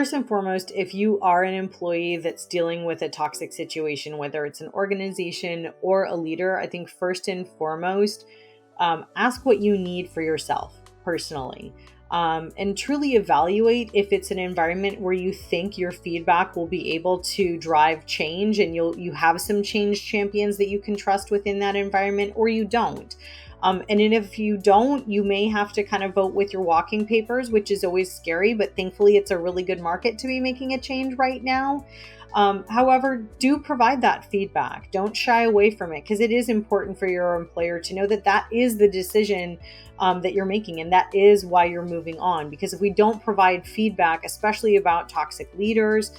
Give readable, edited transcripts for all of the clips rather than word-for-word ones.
first and foremost, if you are an employee that's dealing with a toxic situation, whether it's an organization or a leader, I think first and foremost, ask what you need for yourself personally. And truly evaluate if it's an environment where you think your feedback will be able to drive change, and you have some change champions that you can trust within that environment, or you don't. And then if you don't, you may have to kind of vote with your walking papers, which is always scary, but thankfully it's a really good market to be making a change right now. However, do provide that feedback. Don't shy away from it, because it is important for your employer to know that that is the decision that you're making, and that is why you're moving on. Because if we don't provide feedback, especially about toxic leaders,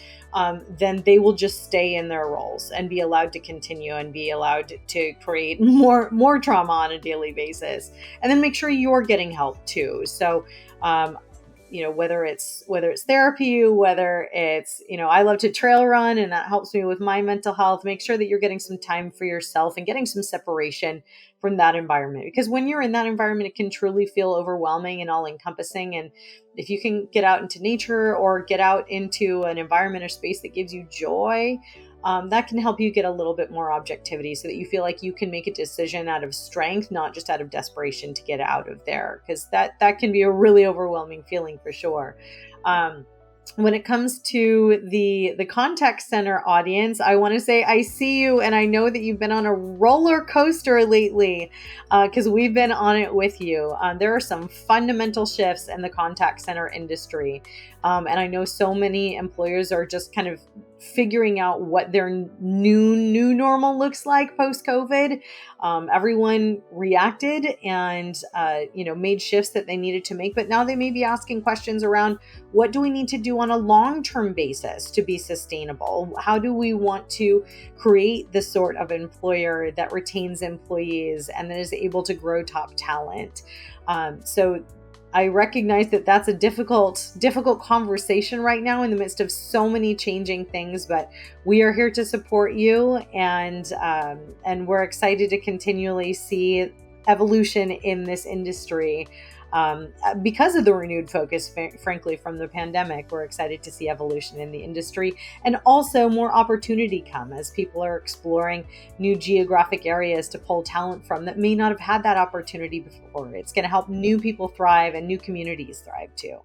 then they will just stay in their roles and be allowed to continue and be allowed to create more trauma on a daily basis. And then make sure you're getting help too. So, whether it's therapy, whether it's, I love to trail run and that helps me with my mental health. Make sure that you're getting some time for yourself and getting some separation from that environment, because when you're in that environment, it can truly feel overwhelming and all encompassing. And if you can get out into nature or get out into an environment or space that gives you joy, that can help you get a little bit more objectivity, so that you feel like you can make a decision out of strength, not just out of desperation to get out of there, because that can be a really overwhelming feeling for sure. When it comes to the contact center audience, I want to say I see you, and I know that you've been on a roller coaster lately, because we've been on it with you. There are some fundamental shifts in the contact center industry, and I know so many employers are just kind of figuring out what their new normal looks like post-COVID. Everyone reacted and made shifts that they needed to make, but now they may be asking questions around, what do we need to do on a long-term basis to be sustainable? How do we want to create the sort of employer that retains employees and that is able to grow top talent? So I recognize that that's a difficult conversation right now in the midst of so many changing things, but we are here to support you, and we're excited to continually see evolution in this industry. Because of the renewed focus, frankly, from the pandemic, we're excited to see evolution in the industry, and also more opportunity come as people are exploring new geographic areas to pull talent from that may not have had that opportunity before. It's going to help new people thrive and new communities thrive too.